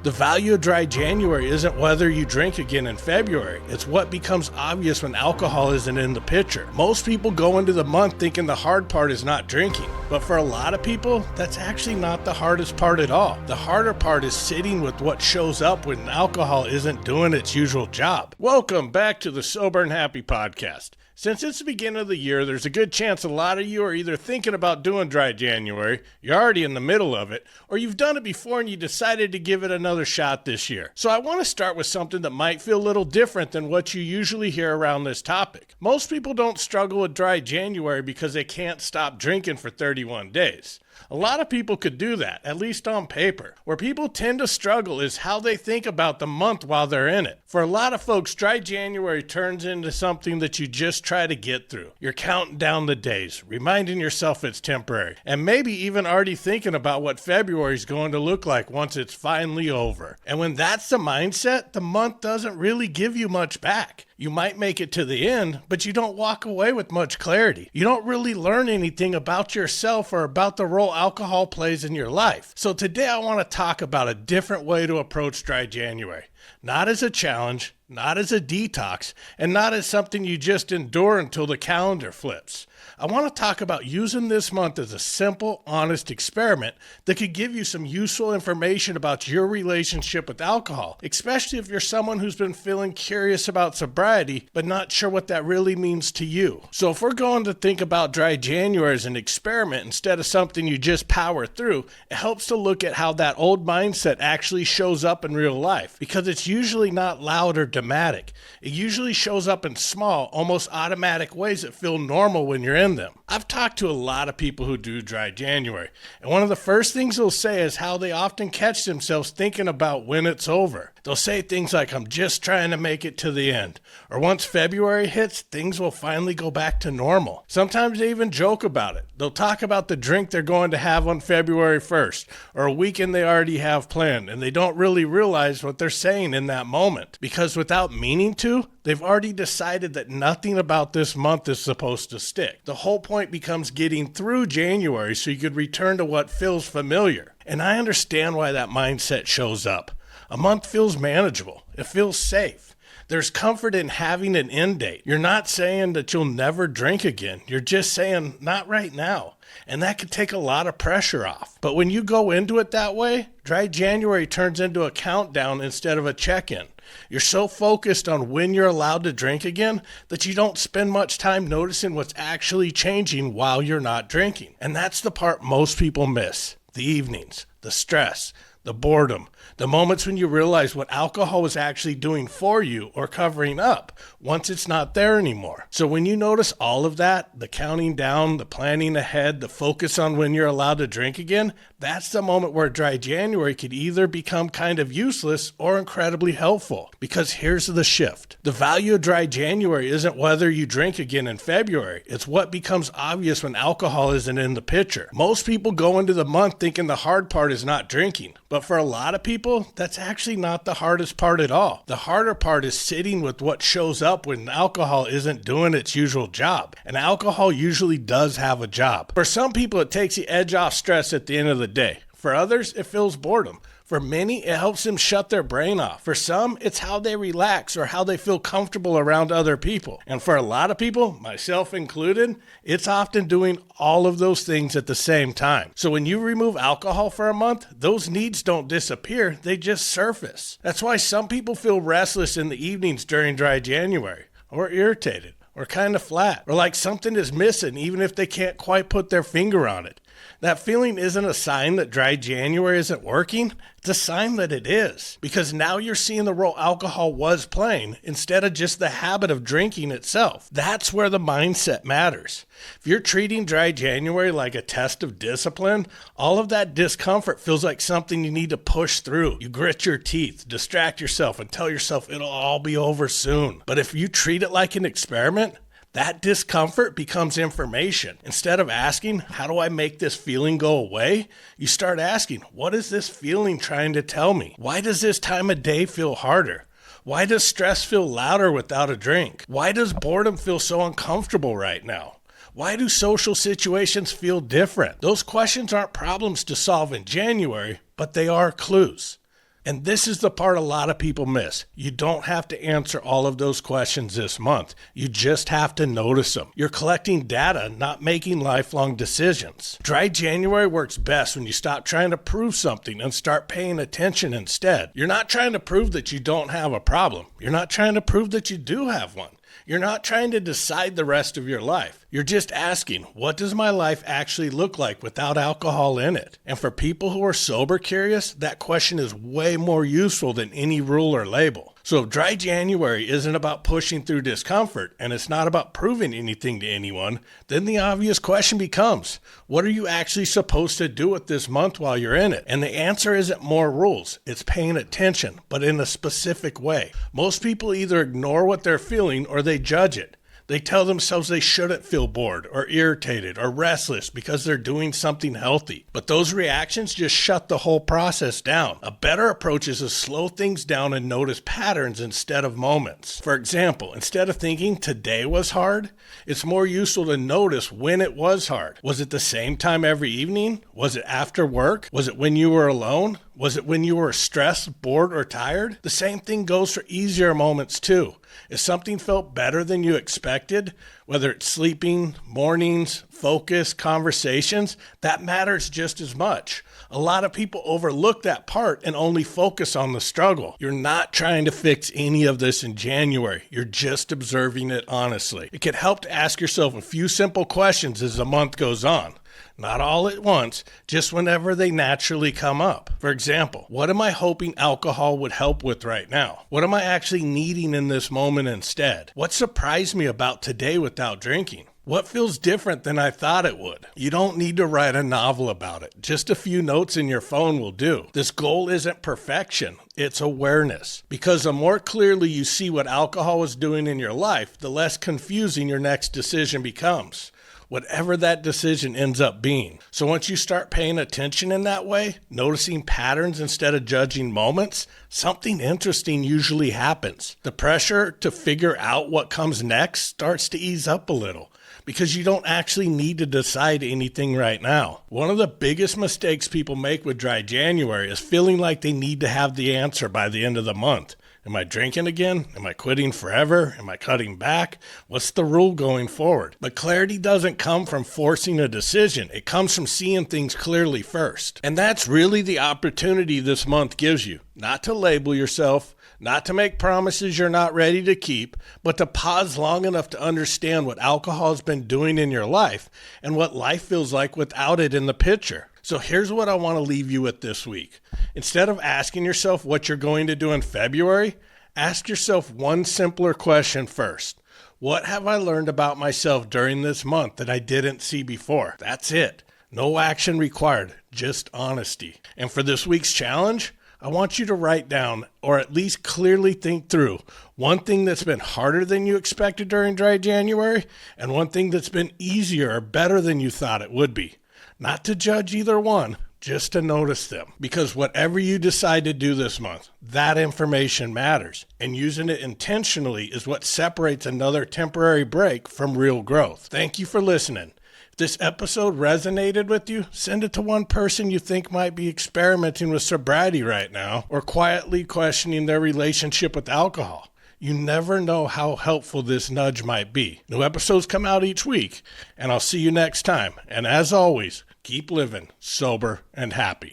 The value of dry January isn't whether you drink again in February. It's what becomes obvious when alcohol isn't in the picture. Most people go into the month thinking the hard part is not drinking. But for a lot of people, that's actually not the hardest part at all. The harder part is sitting with what shows up when alcohol isn't doing its usual job. Welcome back to the Sober and Happy podcast. Since it's the beginning of the year, there's a good chance a lot of you are either thinking about doing dry January, you're already in the middle of it, or you've done it before and you decided to give it another shot this year. So I want to start with something that might feel a little different than what you usually hear around this topic. Most people don't struggle with dry January because they can't stop drinking for 31 days. A lot of people could do that, at least on paper. Where people tend to struggle is how they think about the month while they're in it. For a lot of folks, dry January turns into something that you just try to get through. You're counting down the days, reminding yourself it's temporary, and maybe even already thinking about what February is going to look like once it's finally over. And when that's the mindset, the month doesn't really give you much back. You might make it to the end, but you don't walk away with much clarity. You don't really learn anything about yourself or about the role alcohol plays in your life. So today I want to talk about a different way to approach dry January. Not as a challenge, not as a detox, and not as something you just endure until the calendar flips. I want to talk about using this month as a simple, honest experiment that could give you some useful information about your relationship with alcohol, especially if you're someone who's been feeling curious about sobriety, but not sure what that really means to you. So if we're going to think about dry January as an experiment instead of something you just power through, it helps to look at how that old mindset actually shows up in real life, because it's usually not loud or dramatic. It usually shows up in small, almost automatic ways that feel normal when you're in them. I've talked to a lot of people who do dry January, and one of the first things they'll say is how they often catch themselves thinking about when it's over. They'll say things like, I'm just trying to make it to the end. Or once February hits, things will finally go back to normal. Sometimes they even joke about it. They'll talk about the drink they're going to have on February 1st, or a weekend they already have planned, and they don't really realize what they're saying in that moment. Because without meaning to, they've already decided that nothing about this month is supposed to stick. The whole point becomes getting through January so you could return to what feels familiar. And I understand why that mindset shows up. A month feels manageable. It feels safe. There's comfort in having an end date. You're not saying that you'll never drink again. You're just saying, not right now. And that could take a lot of pressure off. But when you go into it that way, dry January turns into a countdown instead of a check-in. You're so focused on when you're allowed to drink again that you don't spend much time noticing what's actually changing while you're not drinking. And that's the part most people miss. The evenings, the stress, the boredom, the moments when you realize what alcohol is actually doing for you or covering up once it's not there anymore. So when you notice all of that, the counting down, the planning ahead, the focus on when you're allowed to drink again, that's the moment where dry January could either become kind of useless or incredibly helpful. Because here's the shift. The value of dry January isn't whether you drink again in February. It's what becomes obvious when alcohol isn't in the picture. Most people go into the month thinking the hard part is not drinking. But for a lot of people, that's actually not the hardest part at all. The harder part is sitting with what shows up when alcohol isn't doing its usual job. And alcohol usually does have a job. For some people, it takes the edge off stress at the end of the day. For others, it fills boredom. For many, it helps them shut their brain off. For some, it's how they relax or how they feel comfortable around other people. And for a lot of people, myself included, it's often doing all of those things at the same time. So when you remove alcohol for a month, those needs don't disappear, they just surface. That's why some people feel restless in the evenings during dry January, or irritated, or kind of flat, or like something is missing even if they can't quite put their finger on it. That feeling isn't a sign that dry January isn't working. It's a sign that it is. Because now you're seeing the role alcohol was playing instead of just the habit of drinking itself. That's where the mindset matters. If you're treating dry January like a test of discipline, all of that discomfort feels like something you need to push through. You grit your teeth, distract yourself, and tell yourself it'll all be over soon. But if you treat it like an experiment, that discomfort becomes information. Instead of asking, how do I make this feeling go away? You start asking, what is this feeling trying to tell me? Why does this time of day feel harder? Why does stress feel louder without a drink? Why does boredom feel so uncomfortable right now? Why do social situations feel different? Those questions aren't problems to solve in January, but they are clues. And this is the part a lot of people miss. You don't have to answer all of those questions this month. You just have to notice them. You're collecting data, not making lifelong decisions. Dry January works best when you stop trying to prove something and start paying attention instead. You're not trying to prove that you don't have a problem. You're not trying to prove that you do have one. You're not trying to decide the rest of your life. You're just asking, what does my life actually look like without alcohol in it? And for people who are sober curious, that question is way more useful than any rule or label. So if Dry January isn't about pushing through discomfort and it's not about proving anything to anyone, then the obvious question becomes, what are you actually supposed to do with this month while you're in it? And the answer isn't more rules. It's paying attention, but in a specific way. Most people either ignore what they're feeling or they judge it. They tell themselves they shouldn't feel bored or irritated or restless because they're doing something healthy. But those reactions just shut the whole process down. A better approach is to slow things down and notice patterns instead of moments. For example, instead of thinking today was hard, it's more useful to notice when it was hard. Was it the same time every evening? Was it after work? Was it when you were alone? Was it when you were stressed, bored, or tired? The same thing goes for easier moments too. If something felt better than you expected, whether it's sleeping, mornings, focus, conversations, that matters just as much. A lot of people overlook that part and only focus on the struggle. You're not trying to fix any of this in January. You're just observing it honestly. It can help to ask yourself a few simple questions as the month goes on. Not all at once, just whenever they naturally come up. For example, what am I hoping alcohol would help with right now? What am I actually needing in this moment instead? What surprised me about today without drinking? What feels different than I thought it would? You don't need to write a novel about it. Just a few notes in your phone will do. This goal isn't perfection, it's awareness. Because the more clearly you see what alcohol is doing in your life, the less confusing your next decision becomes. Whatever that decision ends up being. So once you start paying attention in that way, noticing patterns instead of judging moments, something interesting usually happens. The pressure to figure out what comes next starts to ease up a little, because you don't actually need to decide anything right now. One of the biggest mistakes people make with Dry January is feeling like they need to have the answer by the end of the month. Am I drinking again? Am I quitting forever? Am I cutting back? What's the rule going forward? But clarity doesn't come from forcing a decision. It comes from seeing things clearly first. And that's really the opportunity this month gives you. Not to label yourself, not to make promises you're not ready to keep, but to pause long enough to understand what alcohol has been doing in your life and what life feels like without it in the picture. So here's what I want to leave you with this week. Instead of asking yourself what you're going to do in February, ask yourself one simpler question first. What have I learned about myself during this month that I didn't see before? That's it. No action required, just honesty. And for this week's challenge, I want you to write down, or at least clearly think through, one thing that's been harder than you expected during Dry January, and one thing that's been easier or better than you thought it would be. Not to judge either one, just to notice them. Because whatever you decide to do this month, that information matters. And using it intentionally is what separates another temporary break from real growth. Thank you for listening. If this episode resonated with you, send it to one person you think might be experimenting with sobriety right now or quietly questioning their relationship with alcohol. You never know how helpful this nudge might be. New episodes come out each week, and I'll see you next time. And as always, keep living sober and happy.